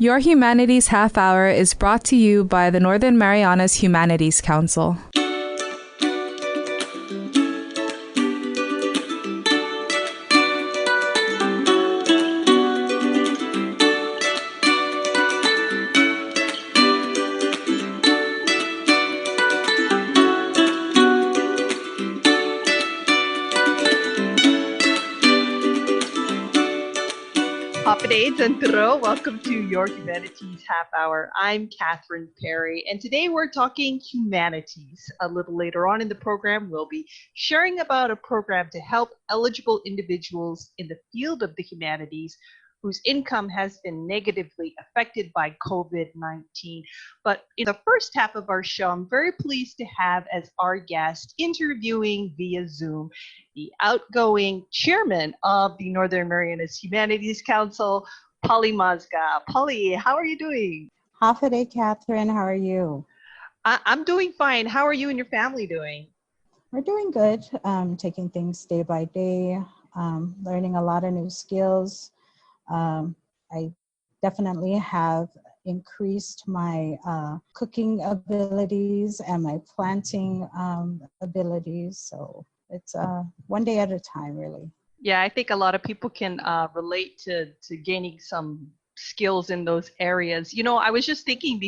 Your Humanities Half Hour is brought to you by the Northern Marianas Humanities Council. Welcome to Your Humanities Half Hour. I'm Catherine Perry, and today we're talking humanities. A little later on in the program, we'll be sharing about a program to help eligible individuals in the field of the humanities whose income has been negatively affected by COVID-19. But in the first half of our show, I'm very pleased to have as our guest, interviewing via Zoom, the outgoing chairman of the Northern Marianas Humanities Council, Pauline Mosca. Pauline, how are you doing? Half a day, Catherine. How are you? I'm doing fine. How are you and your family doing? We're doing good. Taking things day by day, learning a lot of new skills. I definitely have increased my cooking abilities and my planting abilities. So it's one day at a time, really. Yeah, I think a lot of people can relate to gaining some skills in those areas. You know, I was just thinking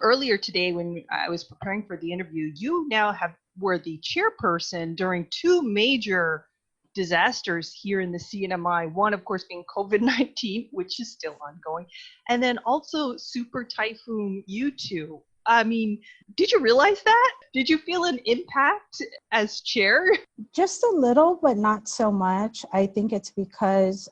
earlier today when I was preparing for the interview, you now were the chairperson during two major disasters here in the CNMI. One, of course, being COVID-19, which is still ongoing, and then also Super Typhoon U2. I mean, did you realize that? Did you feel an impact as chair? Just a little, but not so much. I think it's because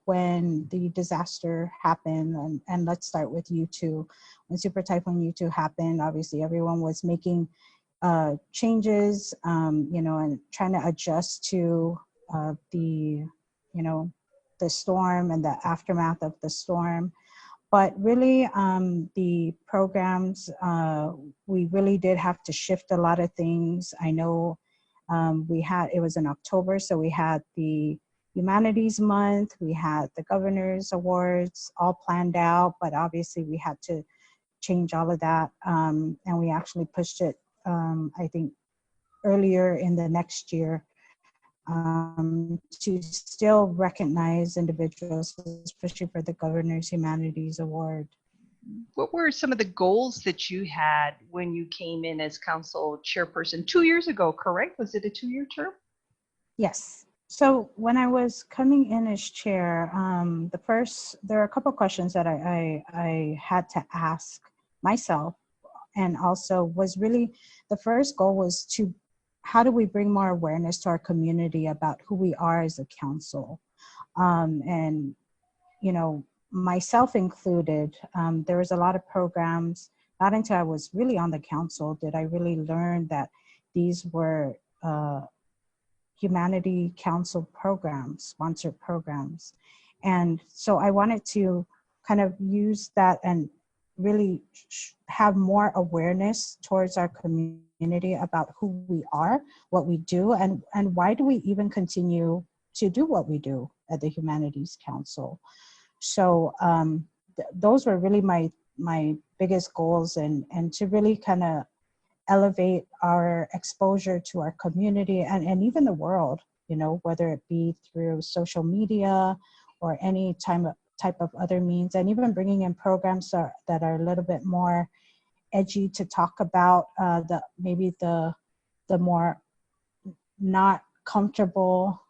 when the disaster happened, and let's start with U2, when Super Typhoon U2 happened, obviously everyone was making changes, and trying to adjust to the storm and the aftermath of the storm. But really, the programs, we really did have to shift a lot of things. I know it was in October, so we had the Humanities Month, we had the Governor's Awards all planned out, but obviously we had to change all of that. And we actually pushed it, I think, earlier in the next year. To still recognize individuals, especially for the Governor's Humanities Award. What were some of the goals that you had when you came in as council chairperson 2 years ago, correct? Was it a 2-year term? Yes. So when I was coming in as chair, there are a couple of questions that I had to ask myself, and also was really, the first goal was how do we bring more awareness to our community about who we are as a council? And, myself included, there was a lot of programs. Not until I was really on the council did I really learn that these were Humanity Council programs, sponsored programs. And so I wanted to kind of use that and really have more awareness towards our community about who we are, what we do, and why do we even continue to do what we do at the Humanities Council. So those were really my biggest goals, and to really kind of elevate our exposure to our community and even the world, whether it be through social media or any type of other means, and even bringing in programs that are a little bit more edgy to talk about the more not comfortable,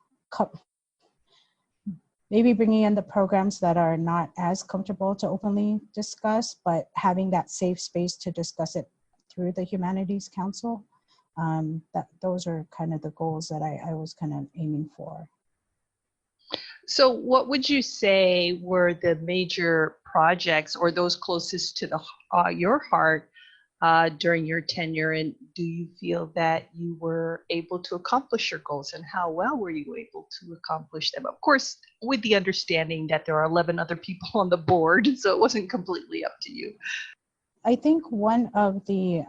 maybe bringing in the programs that are not as comfortable to openly discuss, but having that safe space to discuss it through the Humanities Council. Those are kind of the goals that I was kind of aiming for. So what would you say were the major projects or those closest to your heart during your tenure, and do you feel that you were able to accomplish your goals, and how well were you able to accomplish them? Of course, with the understanding that there are 11 other people on the board, so it wasn't completely up to you. I think one of the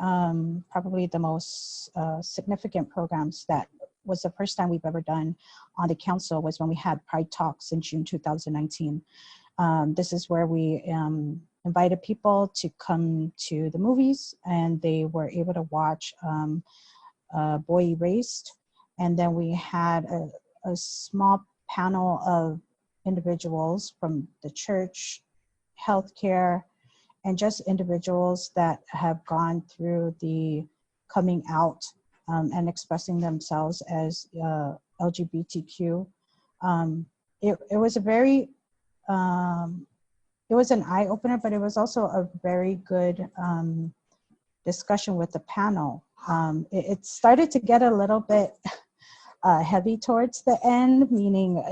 probably the most significant programs that was the first time we've ever done on the council was when we had Pride Talks in June 2019. This is where we invited people to come to the movies, and they were able to watch Boy Erased. And then we had a small panel of individuals from the church, healthcare, and just individuals that have gone through the coming out and expressing themselves as LGBTQ. It was a very, it was an eye opener, but it was also a very good discussion with the panel. It started to get a little bit heavy towards the end, meaning,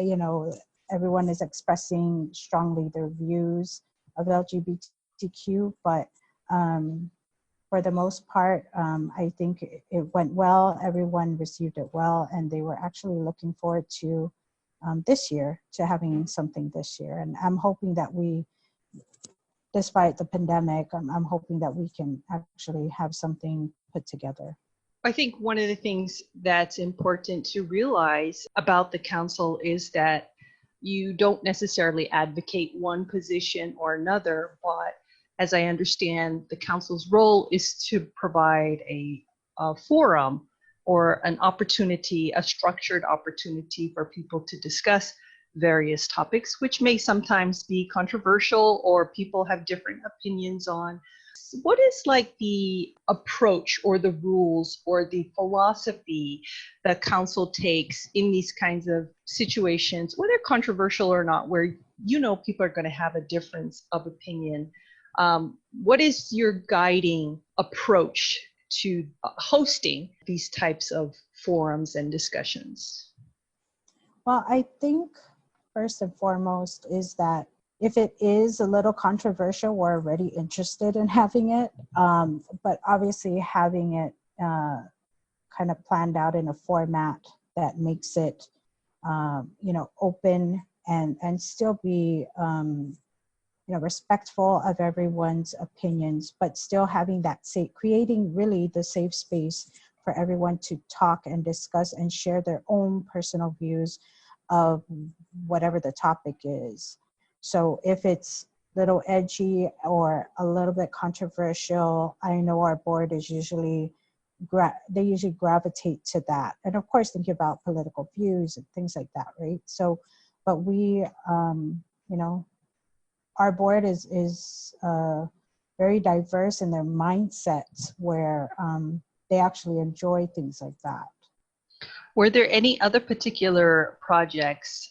everyone is expressing strongly their views of LGBTQ, but for the most part, I think it went well. Everyone received it well, and they were actually looking forward to this year, to having something this year. And I'm hoping that despite the pandemic, I'm hoping that we can actually have something put together. I think one of the things that's important to realize about the council is that you don't necessarily advocate one position or another, but as I understand, the council's role is to provide a forum or an opportunity, a structured opportunity for people to discuss various topics, which may sometimes be controversial or people have different opinions on. What is like the approach or the rules or the philosophy that council takes in these kinds of situations, whether controversial or not, where people are going to have a difference of opinion? What is your guiding approach to hosting these types of forums and discussions? Well, I think first and foremost is that if it is a little controversial, we're already interested in having it, but obviously having it kind of planned out in a format that makes it, open and still be, respectful of everyone's opinions, but still having that creating really the safe space for everyone to talk and discuss and share their own personal views of whatever the topic is. So if it's a little edgy or a little bit controversial, I know our board is usually, they usually gravitate to that. And of course, thinking about political views and things like that, right? So, but we, our board is very diverse in their mindsets where they actually enjoy things like that. Were there any other particular projects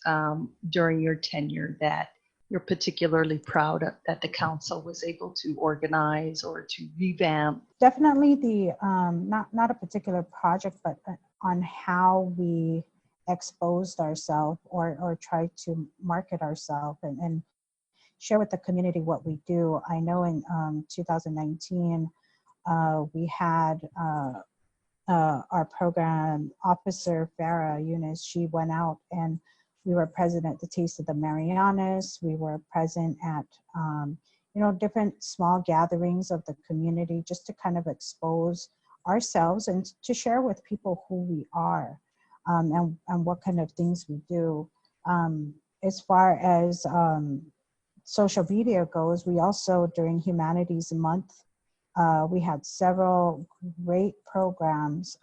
during your tenure that you're particularly proud of that the council was able to organize or to revamp? Definitely the, not a particular project, but on how we exposed ourselves or tried to market ourselves and share with the community what we do. I know in 2019, we had our program officer, Farah Yunus, she went out and we were present at the Taste of the Marianas. We were present at, different small gatherings of the community just to kind of expose ourselves and to share with people who we are and what kind of things we do. As far as social media goes, we also, during Humanities Month, we had several great programs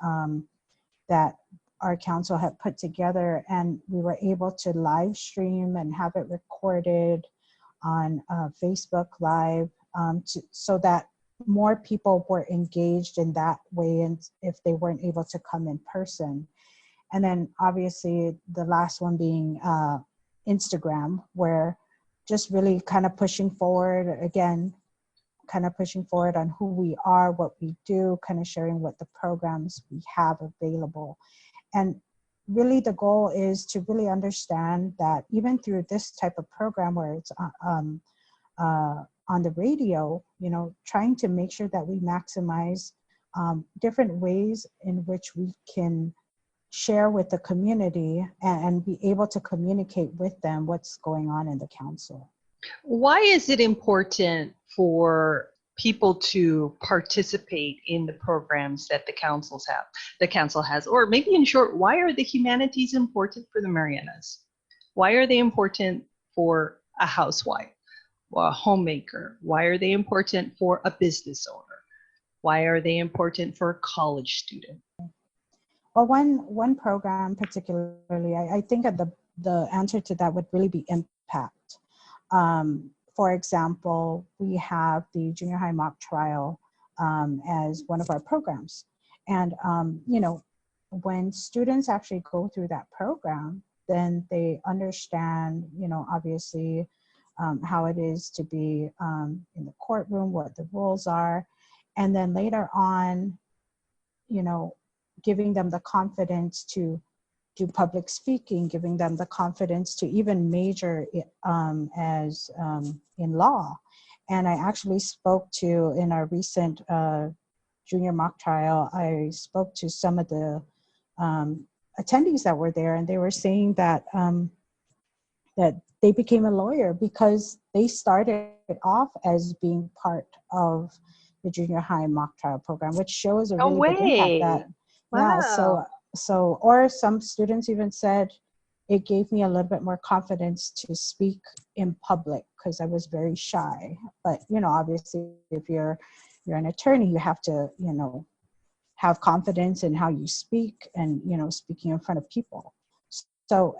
that our council had put together, and we were able to live stream and have it recorded on Facebook Live so that more people were engaged in that way, and if they weren't able to come in person. And then obviously the last one being Instagram, where just really kind of pushing forward, again, kind of pushing forward on who we are, what we do, kind of sharing what the programs we have available. And really the goal is to really understand that even through this type of program where it's on the radio, trying to make sure that we maximize different ways in which we can share with the community and be able to communicate with them what's going on in the council. Why is it important for people to participate in the programs that the council has? Or maybe in short, why are the humanities important for the Marianas? Why are they important for a housewife or a homemaker? Why are they important for a business owner? Why are they important for a college student? Well, one program particularly, I think that the answer to that would really be impact. For example, we have the junior high mock trial as one of our programs. And, when students actually go through that program, then they understand, obviously how it is to be in the courtroom, what the rules are. And then later on, giving them the confidence to do public speaking, giving them the confidence to even major as in law. And I actually spoke to, in our recent junior mock trial, I spoke to some of the attendees that were there, and they were saying that that they became a lawyer because they started off as being part of the junior high mock trial program, which shows a No really big impact way. that, yeah, Wow. or some students even said it gave me a little bit more confidence to speak in public because I was very shy. But, obviously if you're an attorney, you have to, have confidence in how you speak and, speaking in front of people. So,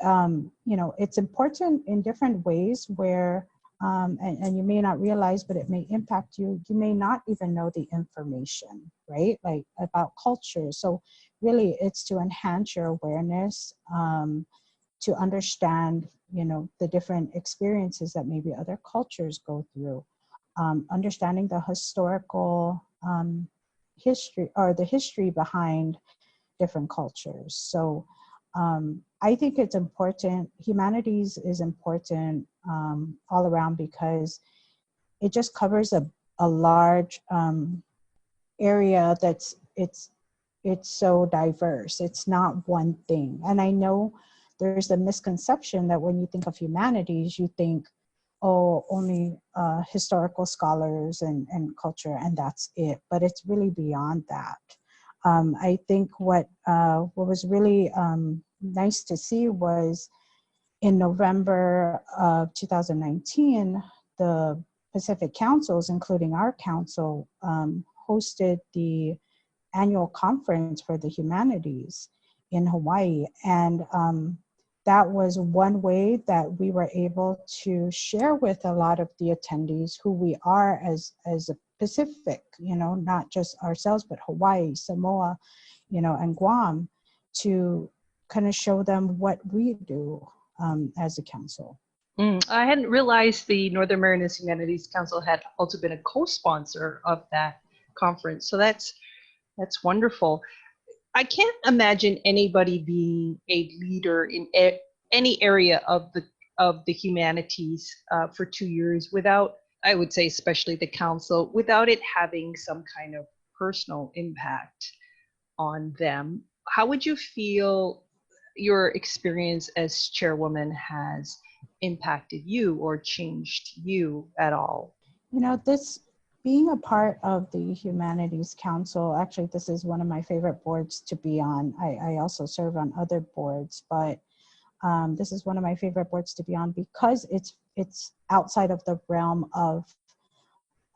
it's important in different ways where, and you may not realize, but it may impact you. You may not even know the information, right? Like about culture. So really it's to enhance your awareness, to understand, the different experiences that maybe other cultures go through, understanding the historical history or the history behind different cultures. So I think it's important. Humanities is important all around because it just covers a large area that's it's so diverse. It's not one thing. And I know there's a misconception that when you think of humanities, you think, oh, only historical scholars and culture, and that's it. But it's really beyond that. I think what was really nice to see was in November of 2019, the Pacific Councils, including our council, hosted the annual conference for the humanities in Hawaii. And that was one way that we were able to share with a lot of the attendees who we are as a Pacific, not just ourselves, but Hawaii, Samoa, and Guam, to kind of show them what we do as a council. I hadn't realized the Northern Marianas Humanities Council had also been a co-sponsor of that conference. So that's wonderful. I can't imagine anybody being a leader in any area of the humanities for 2 years without, I would say, especially the council, without it having some kind of personal impact on them. How would you feel your experience as chairwoman has impacted you or changed you at all? This being a part of the Humanities Council, actually, this is one of my favorite boards to be on. I also serve on other boards, but this is one of my favorite boards to be on because it's outside of the realm of,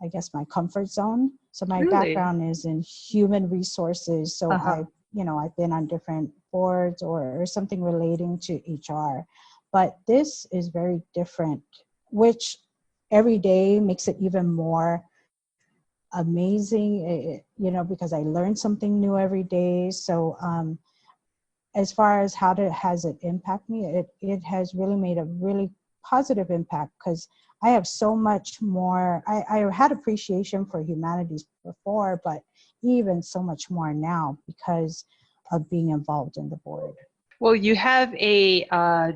I guess, my comfort zone. So my Really? background is in human resources. So I've been on different boards or something relating to HR, but this is very different, which every day makes it even more amazing, because I learn something new every day. So as far as how has it impacted me, it has really made a really positive impact because I have so much more. I had appreciation for humanities before, but even so much more now because of being involved in the board. Well, you have a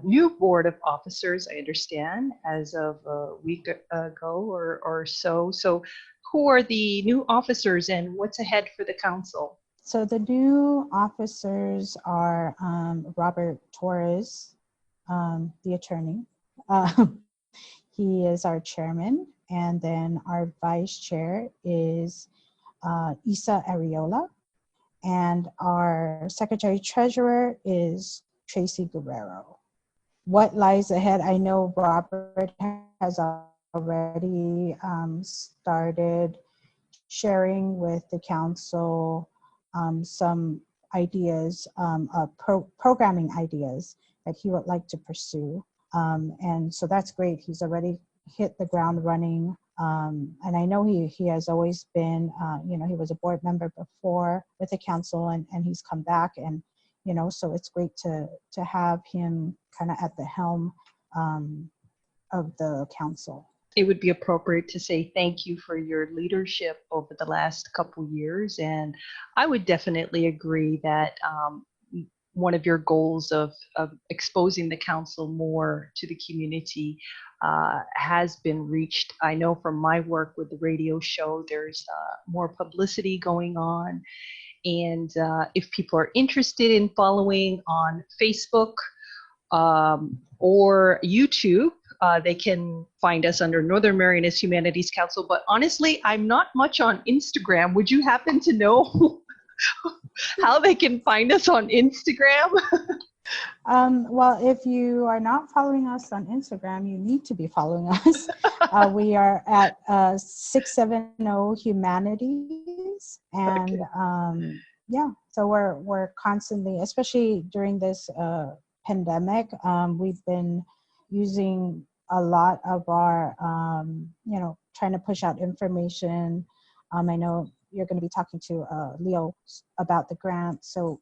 new board of officers, I understand, as of a week ago or so. So who are the new officers and what's ahead for the council? So the new officers are Robert Torres, the attorney. He is our chairman. And then our vice chair is Isa Ariola. And our secretary treasurer is Tracy Guerrero. what lies ahead. I know Robert has already started sharing with the council some ideas, programming ideas that he would like to pursue. And so that's great. He's already hit the ground running. And I know he has always been, he was a board member before with the council, and he's come back, and so it's great to have him kind of at the helm of the council. It would be appropriate to say thank you for your leadership over the last couple years. And I would definitely agree that one of your goals of exposing the council more to the community has been reached. I know from my work with the radio show, there's more publicity going on. And if people are interested in following on Facebook or YouTube, they can find us under Northern Marianas Humanities Council. But honestly, I'm not much on Instagram. Would you happen to know how they can find us on Instagram? Well, if you are not following us on Instagram, you need to be following us. We are at 670 Humanities, and yeah, so we're constantly, especially during this pandemic, we've been using a lot of our, trying to push out information. I know you're going to be talking to Leo about the grant, so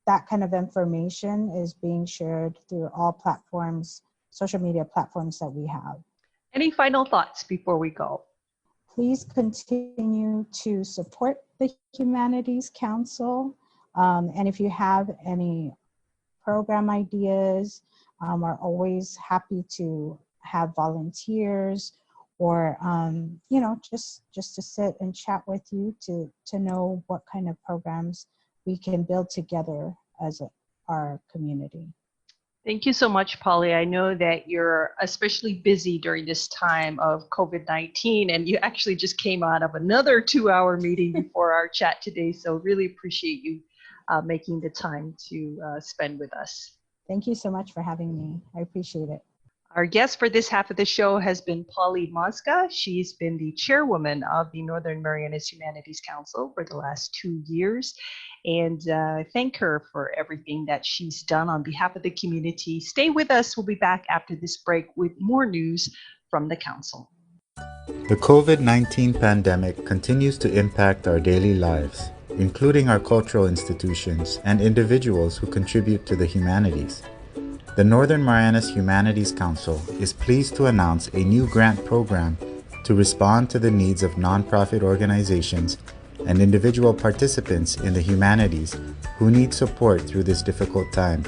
that kind of information is being shared through all platforms, social media platforms that we have. Any final thoughts before we go? Please continue to support the Humanities Council. And if you have any program ideas, we're always happy to have volunteers or, just to sit and chat with you to know what kind of programs we can build together as our community. Thank you so much, Polly. I know that you're especially busy during this time of COVID-19, and you actually just came out of another 2-hour meeting before our chat today. So really appreciate you making the time to spend with us. Thank you so much for having me. I appreciate it. Our guest for this half of the show has been Pauline Mosca. She's been the chairwoman of the Northern Marianas Humanities Council for the last 2 years. And thank her for everything that she's done on behalf of the community. Stay with us. We'll be back after this break with more news from the council. The COVID-19 pandemic continues to impact our daily lives, including our cultural institutions and individuals who contribute to the humanities. The Northern Marianas Humanities Council is pleased to announce a new grant program to respond to the needs of nonprofit organizations and individual participants in the humanities who need support through this difficult time.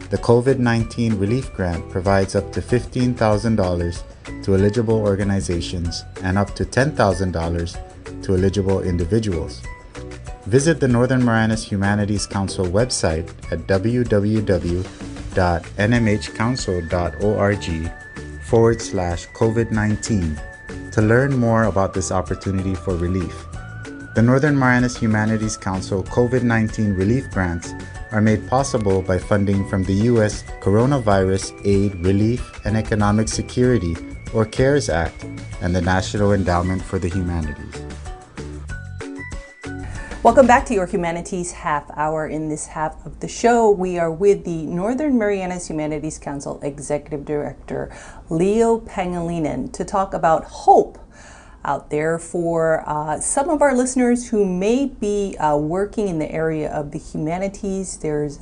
The COVID-19 Relief Grant provides up to $15,000 to eligible organizations and up to $10,000 to eligible individuals. Visit the Northern Marianas Humanities Council website at www.nmhcouncil.org/COVID-19 to learn more about this opportunity for relief. The Northern Marianas Humanities Council COVID-19 relief grants are made possible by funding from the U.S. Coronavirus Aid, Relief, and Economic Security, or CARES Act, and the National Endowment for the Humanities. Welcome back to your Humanities Half Hour. In this half of the show, we are with the Northern Marianas Humanities Council Executive Director Leo Pangelinan to talk about hope out there for some of our listeners who may be working in the area of the humanities. There's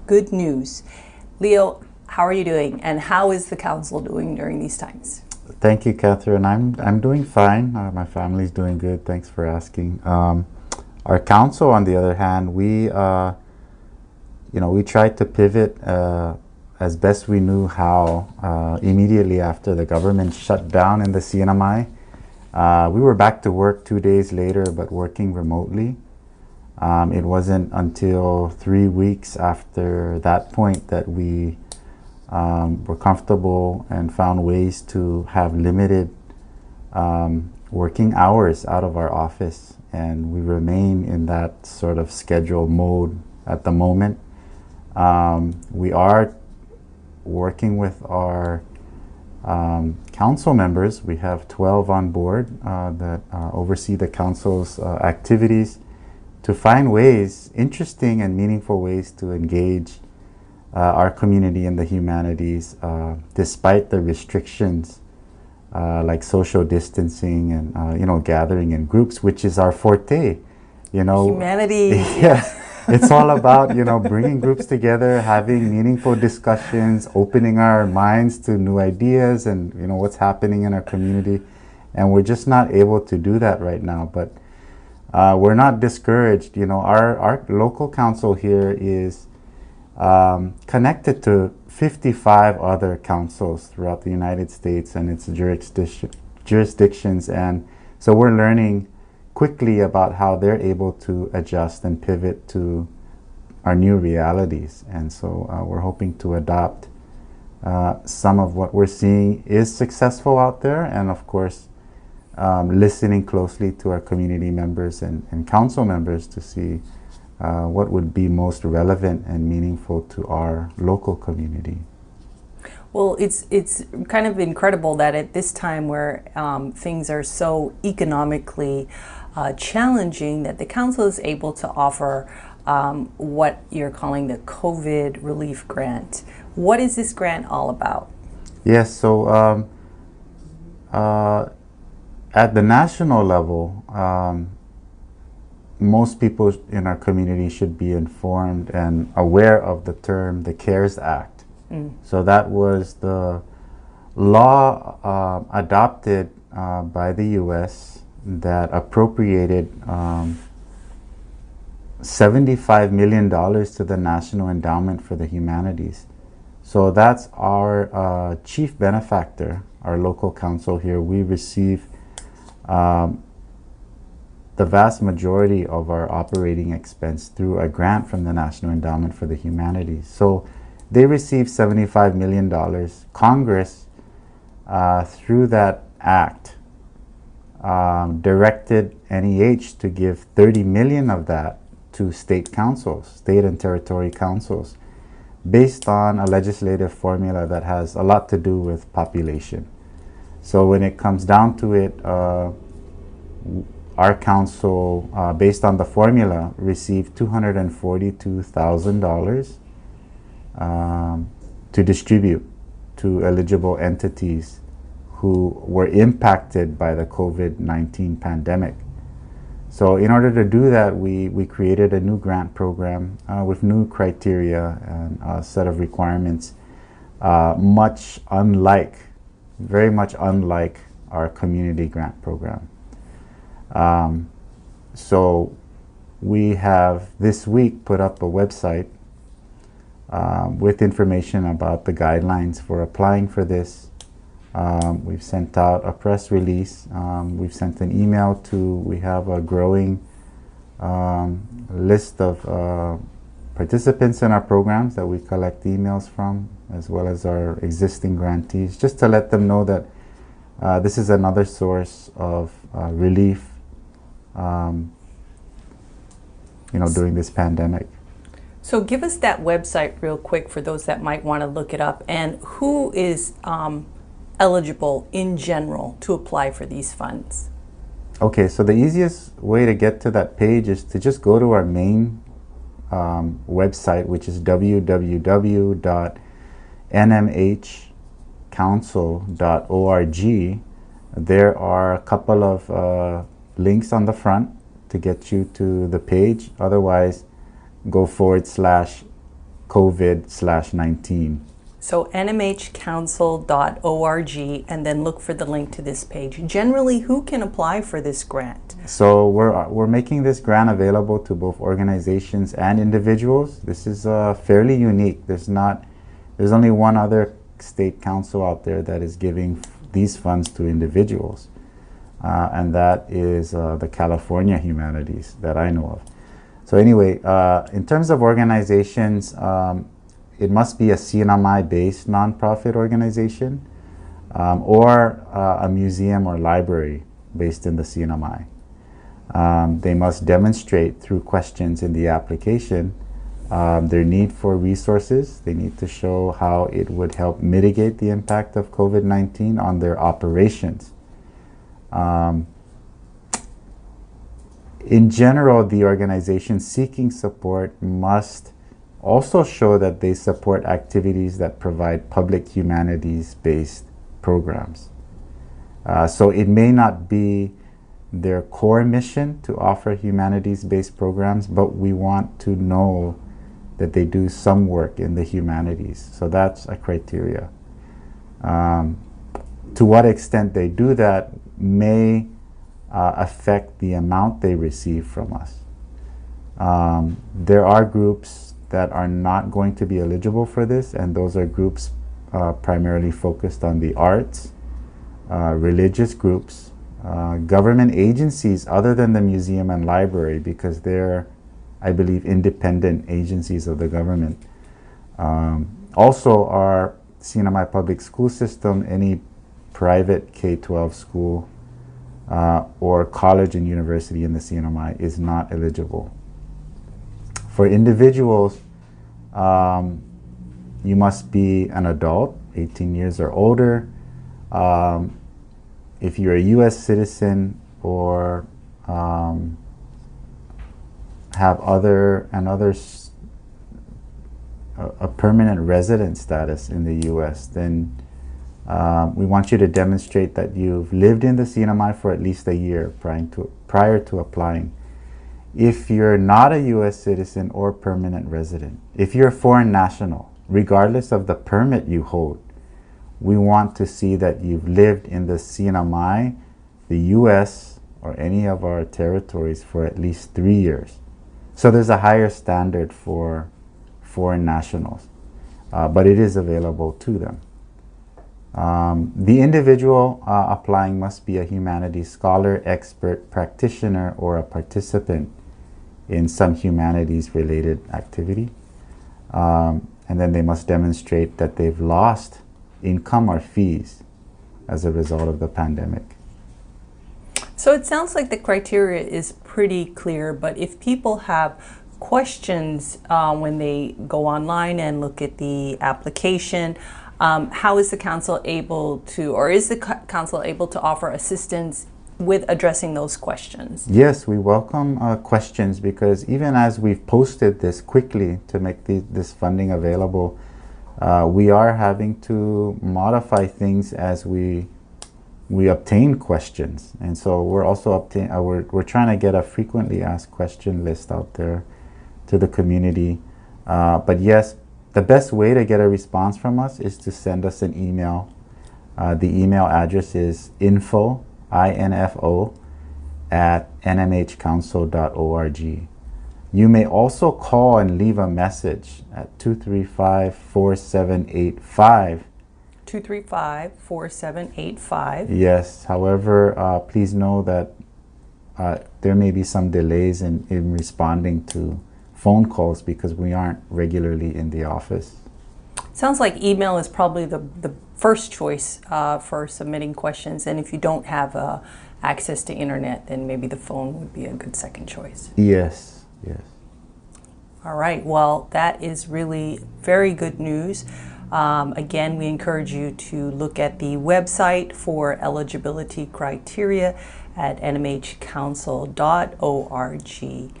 good news. Leo, how are you doing, and how is the council doing during these times? Thank you, Catherine. I'm doing fine. My family's doing good. Thanks for asking. Our council, on the other hand, we tried to pivot as best we knew how immediately after the government shut down in the CNMI. We were back to work 2 days later, but working remotely. It wasn't until 3 weeks after that point that we were comfortable and found ways to have limited working hours out of our office. And we remain in that sort of schedule mode at the moment. We are working with our council members. We have 12 on board that oversee the council's activities to find ways, interesting and meaningful ways to engage our community in the humanities despite the restrictions like social distancing and gathering in groups, which is our forte. Humanities. Yeah. It's all about, bringing groups together, having meaningful discussions, opening our minds to new ideas and, what's happening in our community. And we're just not able to do that right now. But we're not discouraged. Our local council here is connected to 55 other councils throughout the United States and its jurisdictions. And so we're learning quickly about how they're able to adjust and pivot to our new realities. And so we're hoping to adopt some of what we're seeing is successful out there, and of course listening closely to our community members and council members to see what would be most relevant and meaningful to our local community. Well, it's kind of incredible that at this time where things are so economically challenging, that the council is able to offer what you're calling the COVID relief grant. What is this grant all about? Yes, so at the national level, most people in our community should be informed and aware of the term the CARES Act. So that was the law adopted by the U.S. that appropriated $75 million to the National Endowment for the Humanities. So that's our chief benefactor, our local council here. We receive the vast majority of our operating expense through a grant from the National Endowment for the Humanities. So they received $75 million. Congress, through that act, directed NEH to give 30 million of that to state councils, state and territory councils, based on a legislative formula that has a lot to do with population. So when it comes down to it, our council, based on the formula, received $242,000 to distribute to eligible entities who were impacted by the COVID-19 pandemic. So in order to do that, we created a new grant program with new criteria and a set of requirements, very much unlike our community grant program. So we have this week put up a website with information about the guidelines for applying for this. We've sent out a press release. We've sent an email we have a growing list of participants in our programs that we collect emails from, as well as our existing grantees, just to let them know that this is another source of relief during this pandemic. So give us that website real quick for those that might want to look it up, and who is eligible in general to apply for these funds? Okay, so the easiest way to get to that page is to just go to our main website, which is www.nmhcouncil.org. There are a couple of links on the front to get you to the page. Otherwise, go /COVID/19. So nmhcouncil.org, and then look for the link to this page. Generally, who can apply for this grant? So we're making this grant available to both organizations and individuals. This is fairly unique. There's only one other state council out there that is giving these funds to individuals, and that is the California Humanities that I know of. So anyway, in terms of organizations, it must be a CNMI-based nonprofit organization or a museum or library based in the CNMI. They must demonstrate through questions in the application their need for resources. They need to show how it would help mitigate the impact of COVID-19 on their operations. In general, the organization seeking support must also show that they support activities that provide public humanities-based programs. So it may not be their core mission to offer humanities-based programs, but we want to know that they do some work in the humanities. So that's a criteria. To what extent they do that may affect the amount they receive from us. There are groups that are not going to be eligible for this, and those are groups primarily focused on the arts, religious groups, government agencies other than the museum and library, because they're, I believe, independent agencies of the government. Also, our CNMI public school system, any private K-12 school or college and university in the CNMI is not eligible. For individuals, you must be an adult, 18 years or older. If you're a U.S. citizen or have a permanent resident status in the U.S., then we want you to demonstrate that you've lived in the CNMI for at least a year prior to applying. If you're not a U.S. citizen or permanent resident, if you're a foreign national, regardless of the permit you hold, we want to see that you've lived in the CNMI, the U.S., or any of our territories for at least 3 years. So there's a higher standard for foreign nationals, but it is available to them. The individual applying must be a humanities scholar, expert, practitioner, or a participant in some humanities-related activity. And then they must demonstrate that they've lost income or fees as a result of the pandemic. So it sounds like the criteria is pretty clear, but if people have questions when they go online and look at the application, how is the council able to, or is the council able to offer assistance with addressing those questions? Yes, we welcome questions, because even as we've posted this quickly to make this funding available, we are having to modify things as we obtain questions. And so we're also we're trying to get a frequently asked question list out there to the community. But yes, the best way to get a response from us is to send us an email. The email address is info @nmhcouncil.org. You may also call and leave a message at 235-4785. 235-4785. Yes, however, please know that there may be some delays in responding to phone calls because we aren't regularly in the office. Sounds like email is probably the first choice for submitting questions, and if you don't have access to internet, then maybe the phone would be a good second choice. Yes, yes. All right, well, that is really very good news. Again, we encourage you to look at the website for eligibility criteria at nmhcouncil.org.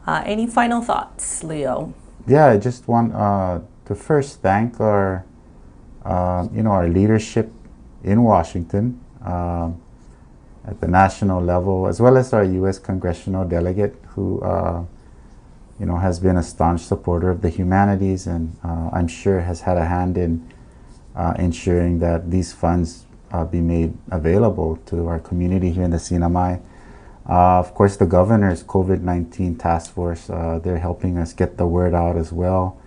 Any final thoughts, Leo? Yeah, I just want to first thank our leadership in Washington at the national level, as well as our U.S. congressional delegate who has been a staunch supporter of the humanities, and I'm sure has had a hand in ensuring that these funds be made available to our community here in the CNMI. Of course, the governor's COVID-19 task force, they're helping us get the word out as well,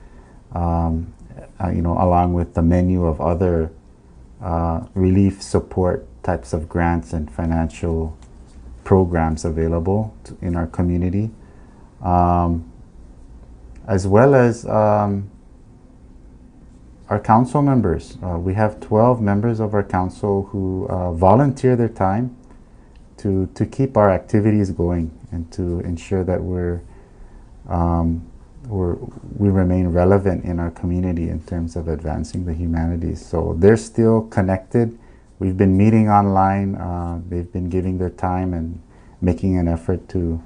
along with the menu of other relief support types of grants and financial programs available in our community. As well as our council members. We have 12 members of our council who volunteer their time to keep our activities going and to ensure that we're we remain relevant in our community in terms of advancing the humanities. So they're still connected. We've been meeting online. They've been giving their time and making an effort to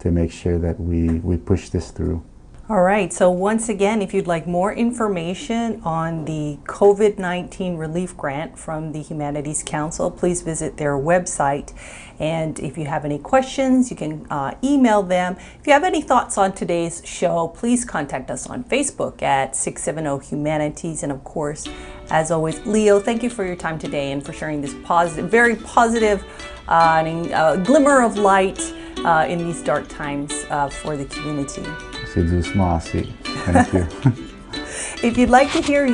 make sure that we push this through. All right, so once again, if you'd like more information on the COVID-19 relief grant from the Humanities Council, please visit their website. And if you have any questions, you can email them. If you have any thoughts on today's show, please contact us on Facebook at 670 Humanities. And of course, as always, Leo, thank you for your time today and for sharing this positive, very positive glimmer of light in these dark times for the community. Thank you. If you'd like to hear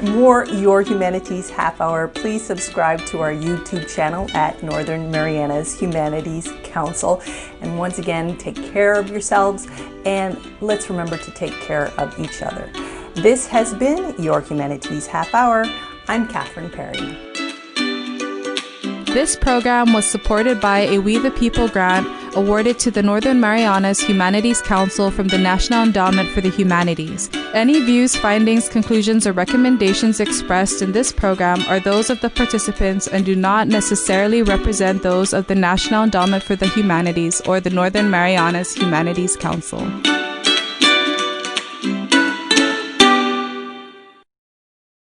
more Your Humanities Half Hour, please subscribe to our YouTube channel at Northern Marianas Humanities Council. And once again, take care of yourselves and let's remember to take care of each other. This has been Your Humanities Half Hour. I'm Catherine Perry. This program was supported by a We the People grant awarded to the Northern Marianas Humanities Council from the National Endowment for the Humanities. Any views, findings, conclusions, or recommendations expressed in this program are those of the participants and do not necessarily represent those of the National Endowment for the Humanities or the Northern Marianas Humanities Council.